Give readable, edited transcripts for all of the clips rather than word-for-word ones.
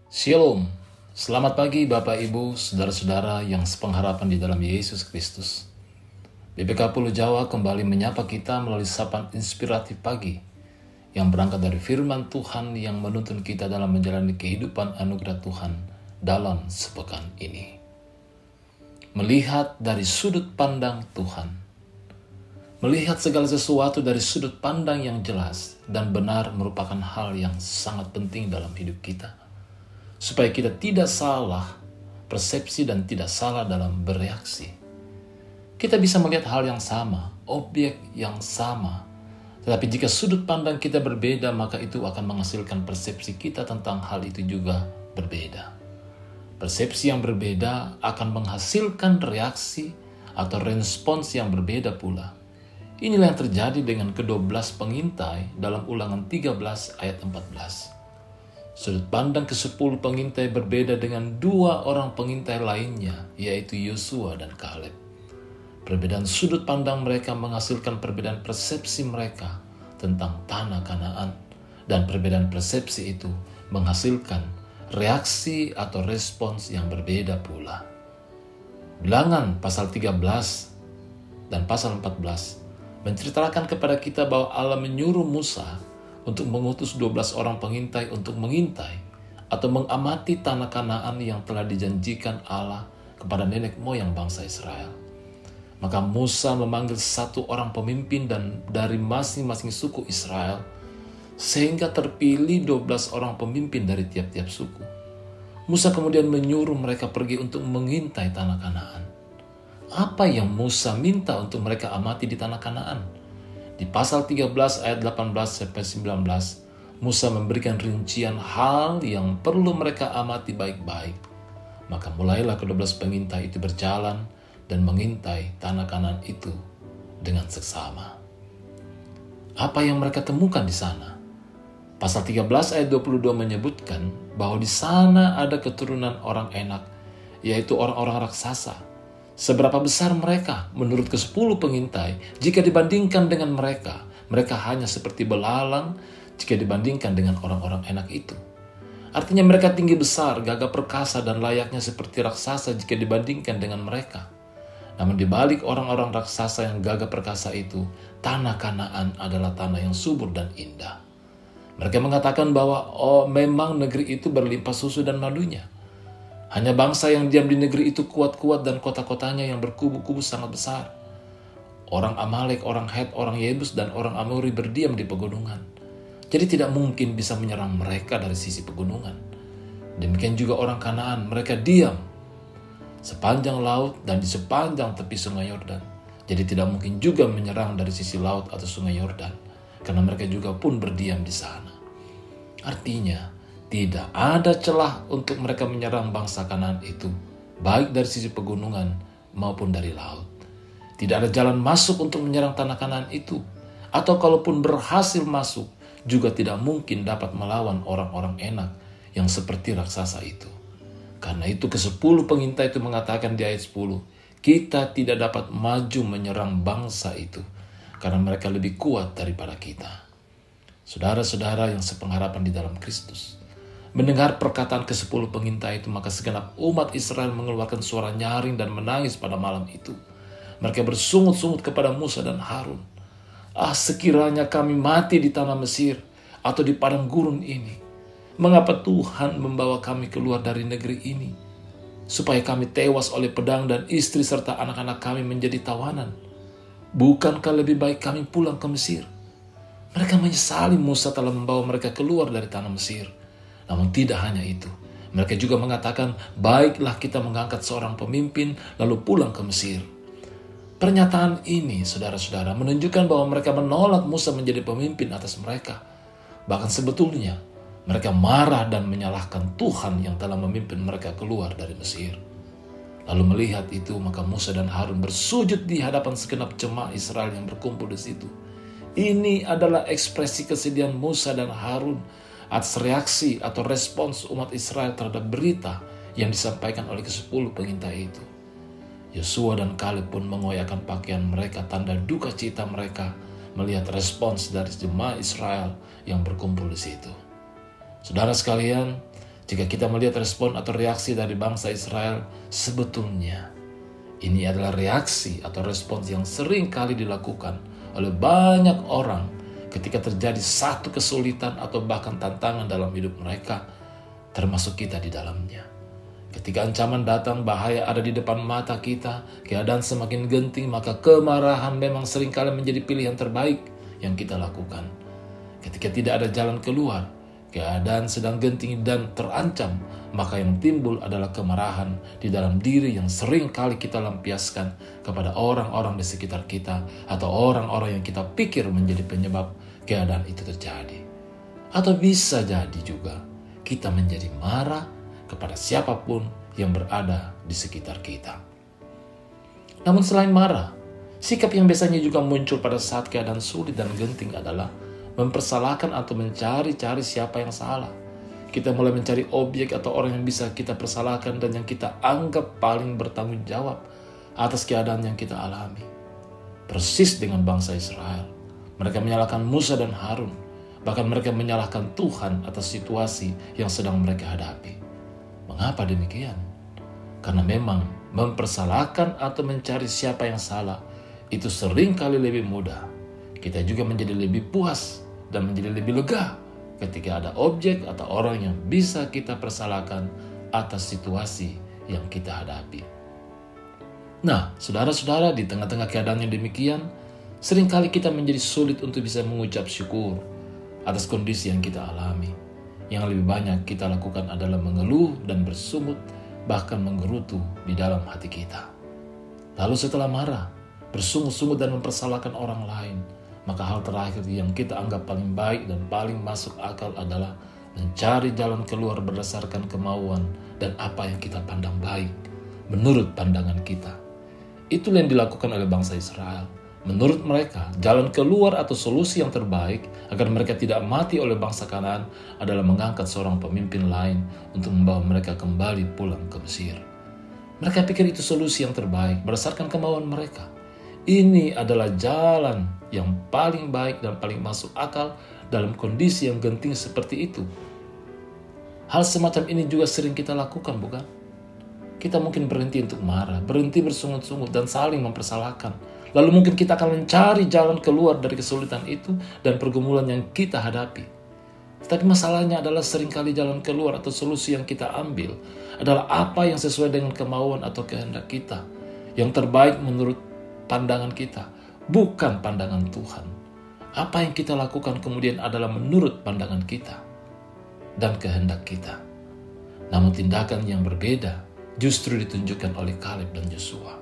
Shalom, selamat pagi Bapak Ibu, Saudara-saudara yang sepengharapan di dalam Yesus Kristus. BPK Pulau Jawa kembali menyapa kita melalui sapaan inspiratif pagi yang berangkat dari firman Tuhan yang menuntun kita dalam menjalani kehidupan anugerah Tuhan dalam sepekan ini. Melihat dari sudut pandang Tuhan. Melihat segala sesuatu dari sudut pandang yang jelas dan benar merupakan hal yang sangat penting dalam hidup kita. Supaya kita tidak salah persepsi dan tidak salah dalam bereaksi. Kita bisa melihat hal yang sama, objek yang sama. Tetapi jika sudut pandang kita berbeda, maka itu akan menghasilkan persepsi kita tentang hal itu juga berbeda. Persepsi yang berbeda akan menghasilkan reaksi atau respons yang berbeda pula. Inilah yang terjadi dengan ke-12 pengintai dalam Ulangan 13 ayat 14. Sudut pandang ke-10 pengintai berbeda dengan 2 orang pengintai lainnya, yaitu Yosua dan Kaleb. Perbedaan sudut pandang mereka menghasilkan perbedaan persepsi mereka tentang tanah Kanaan, dan perbedaan persepsi itu menghasilkan reaksi atau respons yang berbeda pula. Bilangan pasal 13 dan pasal 14 menceritakan kepada kita bahwa Allah menyuruh Musa untuk mengutus 12 orang pengintai untuk mengintai atau mengamati tanah Kanaan yang telah dijanjikan Allah kepada nenek moyang bangsa Israel. Maka Musa memanggil 1 orang pemimpin dan dari masing-masing suku Israel, sehingga terpilih 12 orang pemimpin dari tiap-tiap suku. Musa kemudian menyuruh mereka pergi untuk mengintai tanah Kanaan. Apa yang Musa minta untuk mereka amati di tanah Kanaan? Di pasal 13 ayat 18-19, Musa memberikan rincian hal yang perlu mereka amati baik-baik. Maka mulailah ke-12 pengintai itu berjalan dan mengintai tanah Kanaan itu dengan seksama. Apa yang mereka temukan di sana? Pasal 13 ayat 22 menyebutkan bahwa di sana ada keturunan orang Enak, yaitu orang-orang raksasa. Seberapa besar mereka menurut ke-10 pengintai jika dibandingkan dengan mereka? Mereka hanya seperti belalang jika dibandingkan dengan orang-orang Enak itu. Artinya mereka tinggi besar, gagah perkasa, dan layaknya seperti raksasa jika dibandingkan dengan mereka. Namun di balik orang-orang raksasa yang gagah perkasa itu, tanah Kanaan adalah tanah yang subur dan indah. Mereka mengatakan bahwa memang negeri itu berlimpah susu dan madunya. Hanya bangsa yang diam di negeri itu kuat-kuat dan kota-kotanya yang berkubu-kubu sangat besar. Orang Amalek, orang Het, orang Yebus, dan orang Amori berdiam di pegunungan. Jadi tidak mungkin bisa menyerang mereka dari sisi pegunungan. Demikian juga orang Kanaan, mereka diam sepanjang laut dan di sepanjang tepi sungai Yordan. Jadi tidak mungkin juga menyerang dari sisi laut atau sungai Yordan, karena mereka juga pun berdiam di sana. Artinya, tidak ada celah untuk mereka menyerang bangsa Kanaan itu, baik dari sisi pegunungan maupun dari laut. Tidak ada jalan masuk untuk menyerang tanah Kanaan itu, atau kalaupun berhasil masuk, juga tidak mungkin dapat melawan orang-orang Enak yang seperti raksasa itu. Karena itu ke-10 pengintai itu mengatakan di ayat 10, kita tidak dapat maju menyerang bangsa itu, karena mereka lebih kuat daripada kita. Saudara-saudara yang sepengharapan di dalam Kristus, mendengar perkataan ke-10 pengintai itu, maka segenap umat Israel mengeluarkan suara nyaring dan menangis pada malam itu. Mereka bersungut-sungut kepada Musa dan Harun. Sekiranya kami mati di tanah Mesir atau di padang gurun ini. Mengapa Tuhan membawa kami keluar dari negeri ini? Supaya kami tewas oleh pedang dan istri serta anak-anak kami menjadi tawanan. Bukankah lebih baik kami pulang ke Mesir? Mereka menyesali Musa telah membawa mereka keluar dari tanah Mesir. Namun tidak hanya itu, mereka juga mengatakan, baiklah kita mengangkat seorang pemimpin lalu pulang ke Mesir. Pernyataan ini, saudara-saudara, menunjukkan bahwa mereka menolak Musa menjadi pemimpin atas mereka. Bahkan sebetulnya, mereka marah dan menyalahkan Tuhan yang telah memimpin mereka keluar dari Mesir. Lalu melihat itu, maka Musa dan Harun bersujud di hadapan segenap jemaah Israel yang berkumpul di situ. Ini adalah ekspresi kesedihan Musa dan Harun atas reaksi atau respons umat Israel terhadap berita yang disampaikan oleh ke-10 pengintai itu. Yosua dan Kaleb pun mengoyakkan pakaian mereka, tanda duka cita mereka melihat respons dari jemaah Israel yang berkumpul di situ. Saudara sekalian, jika kita melihat respon atau reaksi dari bangsa Israel, sebetulnya ini adalah reaksi atau respons yang sering kali dilakukan oleh banyak orang ketika terjadi satu kesulitan atau bahkan tantangan dalam hidup mereka, termasuk kita di dalamnya. Ketika ancaman datang, bahaya ada di depan mata kita, keadaan semakin genting, maka kemarahan memang seringkali menjadi pilihan terbaik yang kita lakukan. Ketika tidak ada jalan keluar, keadaan sedang genting dan terancam, maka yang timbul adalah kemarahan di dalam diri yang sering kali kita lampiaskan kepada orang-orang di sekitar kita atau orang-orang yang kita pikir menjadi penyebab keadaan itu terjadi. Atau bisa jadi juga kita menjadi marah kepada siapapun yang berada di sekitar kita. Namun selain marah, sikap yang biasanya juga muncul pada saat keadaan sulit dan genting adalah mempersalahkan atau mencari-cari siapa yang salah. Kita mulai mencari objek atau orang yang bisa kita persalahkan dan yang kita anggap paling bertanggung jawab atas keadaan yang kita alami. Persis dengan bangsa Israel, mereka menyalahkan Musa dan Harun, bahkan mereka menyalahkan Tuhan atas situasi yang sedang mereka hadapi. Mengapa demikian? Karena memang mempersalahkan atau mencari siapa yang salah itu sering kali lebih mudah. Kita juga menjadi lebih puas dan menjadi lebih lega ketika ada objek atau orang yang bisa kita persalahkan atas situasi yang kita hadapi. Nah, saudara-saudara, di tengah-tengah keadaan yang demikian, seringkali kita menjadi sulit untuk bisa mengucap syukur atas kondisi yang kita alami. Yang lebih banyak kita lakukan adalah mengeluh dan bersungut, bahkan menggerutu di dalam hati kita. Lalu setelah marah, bersungut-sungut dan mempersalahkan orang lain, maka hal terakhir yang kita anggap paling baik dan paling masuk akal adalah mencari jalan keluar berdasarkan kemauan dan apa yang kita pandang baik menurut pandangan kita. Itulah yang dilakukan oleh bangsa Israel. Menurut mereka, jalan keluar atau solusi yang terbaik agar mereka tidak mati oleh bangsa Kanaan adalah mengangkat seorang pemimpin lain untuk membawa mereka kembali pulang ke Mesir. Mereka pikir itu solusi yang terbaik berdasarkan kemauan mereka. Ini adalah jalan yang paling baik dan paling masuk akal dalam kondisi yang genting seperti itu. Hal semacam ini juga sering kita lakukan, bukan? Kita mungkin berhenti untuk marah, berhenti bersungut-sungut dan saling mempersalahkan. Lalu mungkin kita akan mencari jalan keluar dari kesulitan itu dan pergumulan yang kita hadapi. Tetapi masalahnya adalah seringkali jalan keluar atau solusi yang kita ambil adalah apa yang sesuai dengan kemauan atau kehendak kita. Yang terbaik menurut pandangan kita, bukan pandangan Tuhan. Apa yang kita lakukan kemudian adalah menurut pandangan kita dan kehendak kita. Namun tindakan yang berbeda justru ditunjukkan oleh Kaleb dan Yosua.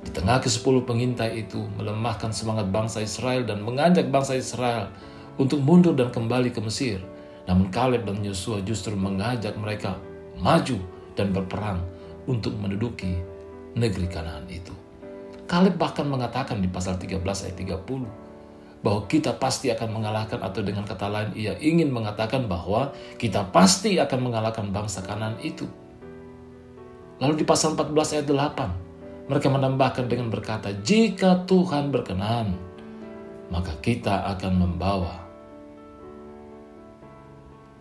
Di tengah ke-10 pengintai itu melemahkan semangat bangsa Israel dan mengajak bangsa Israel untuk mundur dan kembali ke Mesir. Namun Kaleb dan Yosua justru mengajak mereka maju dan berperang untuk menduduki negeri Kanaan itu. Kaleb bahkan mengatakan di pasal 13 ayat 30 bahwa kita pasti akan mengalahkan, atau dengan kata lain ia ingin mengatakan bahwa kita pasti akan mengalahkan bangsa Kanaan itu. Lalu di pasal 14 ayat 8 mereka menambahkan dengan berkata, jika Tuhan berkenan, maka kita akan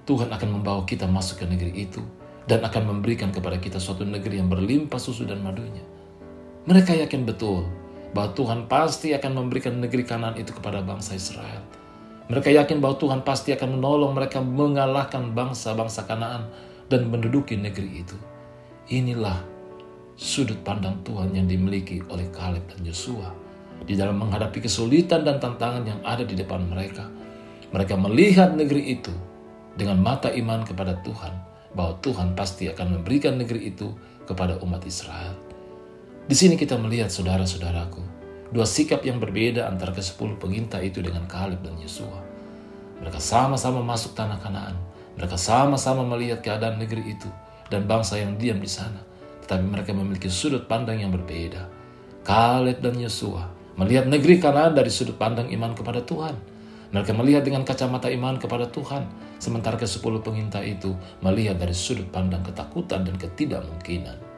Tuhan akan membawa kita masuk ke negeri itu dan akan memberikan kepada kita suatu negeri yang berlimpah susu dan madunya. Mereka yakin betul bahwa Tuhan pasti akan memberikan negeri Kanaan itu kepada bangsa Israel. Mereka yakin bahwa Tuhan pasti akan menolong mereka mengalahkan bangsa-bangsa Kanaan dan menduduki negeri itu. Inilah sudut pandang Tuhan yang dimiliki oleh Kaleb dan Yosua di dalam menghadapi kesulitan dan tantangan yang ada di depan mereka. Mereka melihat negeri itu dengan mata iman kepada Tuhan, bahwa Tuhan pasti akan memberikan negeri itu kepada umat Israel. Di sini kita melihat, saudara-saudaraku, dua sikap yang berbeda antara ke-10 pengintai itu dengan Kaleb dan Yosua. Mereka sama-sama masuk tanah Kanaan. Mereka sama-sama melihat keadaan negeri itu dan bangsa yang diam di sana. Tetapi mereka memiliki sudut pandang yang berbeda. Kaleb dan Yosua melihat negeri Kanaan dari sudut pandang iman kepada Tuhan. Mereka melihat dengan kacamata iman kepada Tuhan. Sementara ke-10 pengintai itu melihat dari sudut pandang ketakutan dan ketidakmungkinan.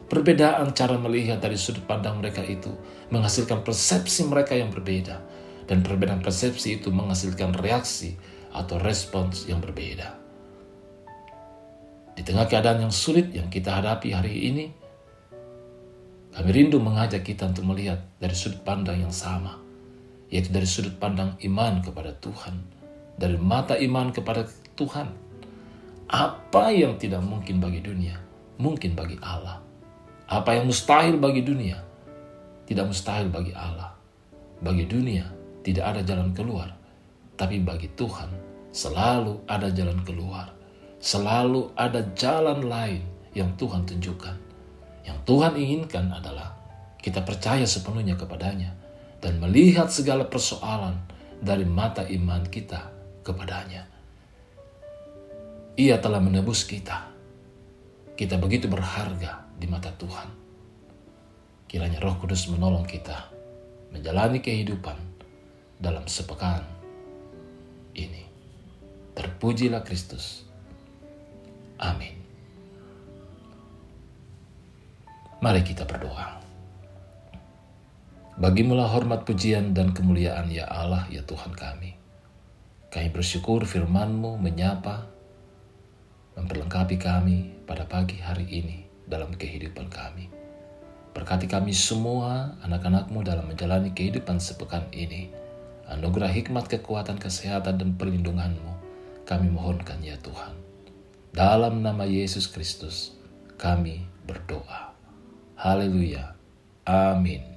Perbedaan cara melihat dari sudut pandang mereka itu menghasilkan persepsi mereka yang berbeda. Dan perbedaan persepsi itu menghasilkan reaksi atau respons yang berbeda. Di tengah keadaan yang sulit yang kita hadapi hari ini, kami rindu mengajak kita untuk melihat dari sudut pandang yang sama, yaitu dari sudut pandang iman kepada Tuhan, dari mata iman kepada Tuhan. Apa yang tidak mungkin bagi dunia, mungkin bagi Allah. Apa yang mustahil bagi dunia, tidak mustahil bagi Allah. Bagi dunia tidak ada jalan keluar, tapi bagi Tuhan selalu ada jalan keluar. Selalu ada jalan lain yang Tuhan tunjukkan. Yang Tuhan inginkan adalah kita percaya sepenuhnya kepadanya dan melihat segala persoalan dari mata iman kita kepadanya. Ia telah menebus kita. Kita begitu berharga di mata Tuhan. Kiranya Roh Kudus menolong kita menjalani kehidupan dalam sepekan ini. Terpujilah Kristus. Amin. Mari kita berdoa. Bagimulah hormat, pujian, dan kemuliaan ya Allah, ya Tuhan kami. Kami bersyukur firman-Mu menyapa, memperlengkapi kami pada pagi hari ini dalam kehidupan kami. Berkati kami semua, anak-anak-Mu dalam menjalani kehidupan sepekan ini. Anugerah hikmat, kekuatan, kesehatan, dan perlindungan-Mu kami mohonkan ya Tuhan. Dalam nama Yesus Kristus kami berdoa. Haleluya. Amin.